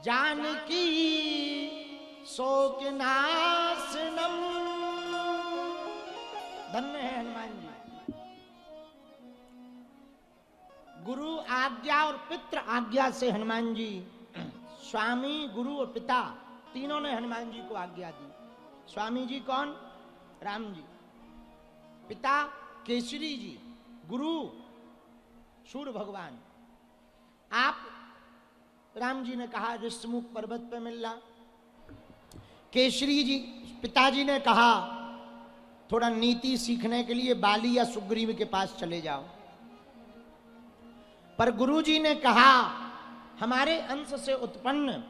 जानकी शोक नाशनम। धन्य है हनुमान जी। गुरु आज्ञा और पितृ आज्ञा से हनुमान जी, स्वामी गुरु और पिता तीनों ने हनुमान जी को आज्ञा दी। स्वामी जी कौन? राम जी। पिता केसरी जी, गुरु सूर्य भगवान। आप राम जी ने कहा ऋषमुख पर्वत पे मिलना। केसरी जी पिताजी ने कहा थोड़ा नीति सीखने के लिए बाली या सुग्रीव के पास चले जाओ। पर गुरु जी ने कहा हमारे अंश से उत्पन्न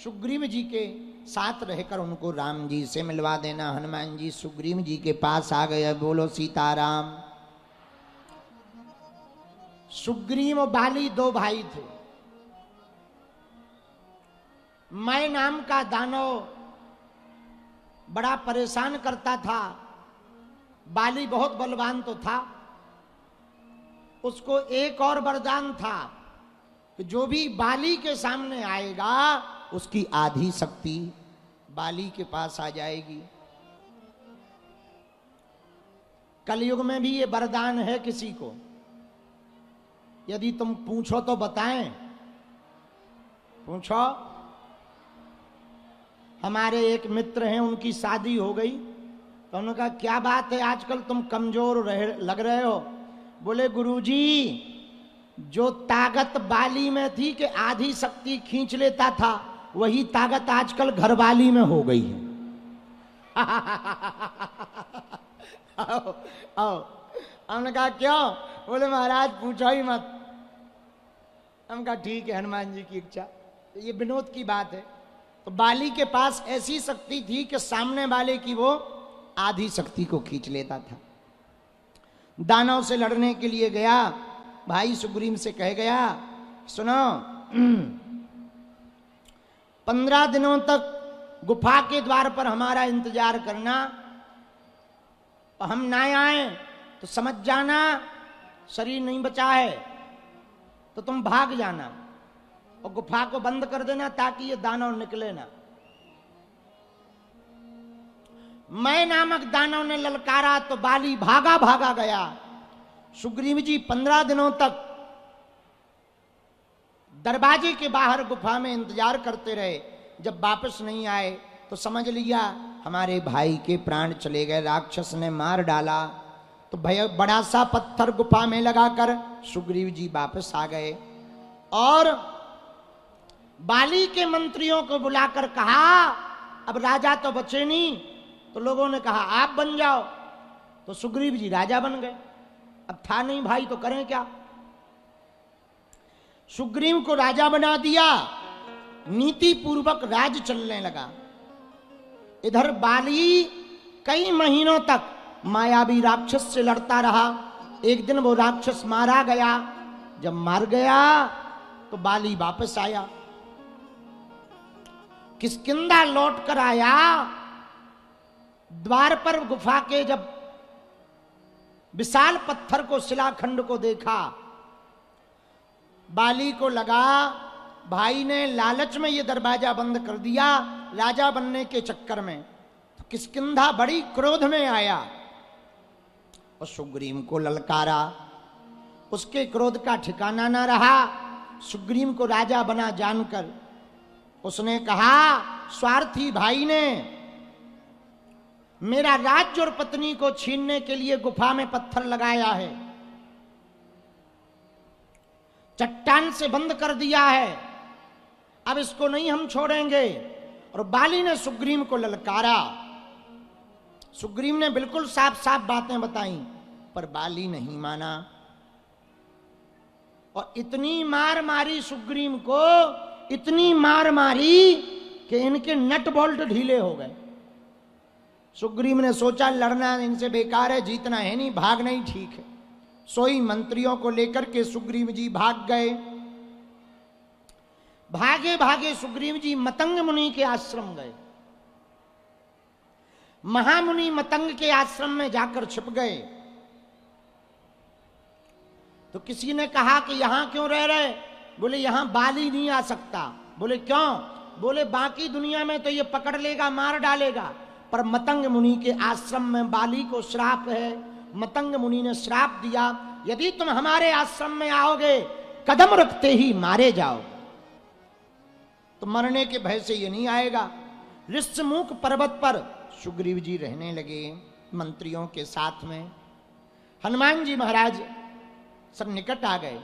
सुग्रीव जी के साथ रहकर उनको राम जी से मिलवा देना। हनुमान जी सुग्रीव जी के पास आ गए। बोलो सीताराम। सुग्रीव और बाली दो भाई थे। मैं नाम का दानव बड़ा परेशान करता था। बाली बहुत बलवान तो था। उसको एक और वरदान था कि जो भी बाली के सामने आएगा उसकी आधी शक्ति बाली के पास आ जाएगी। कलयुग में भी ये वरदान है किसी को? यदि तुम पूछो तो बताएं। पूछो। हमारे एक मित्र हैं, उनकी शादी हो गई तो उन्होंने कहा क्या बात है आजकल तुम कमजोर लग रहे हो? बोले गुरुजी, जो ताकत बाली में थी कि आधी शक्ति खींच लेता था, वही ताकत आजकल घरवाली में हो गई है। आओ, आओ। हमने कहा क्यों? बोले महाराज पूछो ही मत। हम कहा ठीक है, हनुमान जी की इच्छा। तो ये विनोद की बात है। तो बाली के पास ऐसी शक्ति थी कि सामने वाले की वो आधी शक्ति को खींच लेता था। दानव से लड़ने के लिए गया। भाई सुग्रीव से कह गया सुनो 15 दिनों तक गुफा के द्वार पर हमारा इंतजार करना, और हम ना आए तो समझ जाना शरीर नहीं बचा है, तो तुम भाग जाना और गुफा को बंद कर देना ताकि ये दानव निकले ना। मैं नामक दानव ने ललकारा तो बाली भागा भागा गया। सुग्रीव जी 15 दिनों तक दरवाजे के बाहर गुफा में इंतजार करते रहे। जब वापस नहीं आए तो समझ लिया हमारे भाई के प्राण चले गए, राक्षस ने मार डाला। तो भय बड़ा सा पत्थर गुफा में लगाकर सुग्रीव जी वापस आ गए और बाली के मंत्रियों को बुलाकर कहा अब राजा तो बचे नहीं। तो लोगों ने कहा आप बन जाओ। तो सुग्रीव जी राजा बन गए। अब था नहीं भाई तो करें क्या? सुग्रीव को राजा बना दिया। नीति पूर्वक राज चलने लगा। इधर बाली कई महीनों तक मायावी राक्षस से लड़ता रहा। एक दिन वो राक्षस मारा गया। जब मार गया तो बाली वापस आया। किष्किंधा लौट कर आया। द्वार पर गुफा के जब विशाल पत्थर को, शिलाखंड को देखा, बाली को लगा भाई ने लालच में ये दरवाजा बंद कर दिया राजा बनने के चक्कर में। तो किष्किंधा बड़ी क्रोध में आया और सुग्रीव को ललकारा। उसके क्रोध का ठिकाना ना रहा। सुग्रीव को राजा बना जानकर उसने कहा स्वार्थी भाई ने मेरा राज्य और पत्नी को छीनने के लिए गुफा में पत्थर लगाया है, चट्टान से बंद कर दिया है, अब इसको नहीं हम छोड़ेंगे। और बाली ने सुग्रीव को ललकारा। सुग्रीव ने बिल्कुल साफ साफ बातें बताई पर बाली नहीं माना और इतनी मार मारी सुग्रीव को, इतनी मार मारी कि इनके नट बोल्ट ढीले हो गए। सुग्रीव ने सोचा लड़ना इनसे बेकार है, जीतना है नहीं, भागना ही ठीक है। सोई मंत्रियों को लेकर के सुग्रीव जी भाग गए। भागे भागे सुग्रीव जी मतंग मुनि के आश्रम गए। महामुनि मतंग के आश्रम में जाकर छिप गए। तो किसी ने कहा कि यहां क्यों रह रहे? बोले यहां बाली नहीं आ सकता। बोले क्यों? बोले बाकी दुनिया में तो ये पकड़ लेगा, मार डालेगा, पर मतंग मुनि के आश्रम में बाली को श्राप है। मतंग मुनि ने श्राप दिया, यदि तुम हमारे आश्रम में आओगे कदम रखते ही मारे जाओ। तो मरने के भय से ये नहीं आएगा। ऋष्यमुख पर्वत पर सुग्रीव जी रहने लगे मंत्रियों के साथ में। हनुमान जी महाराज सब निकट आ गए।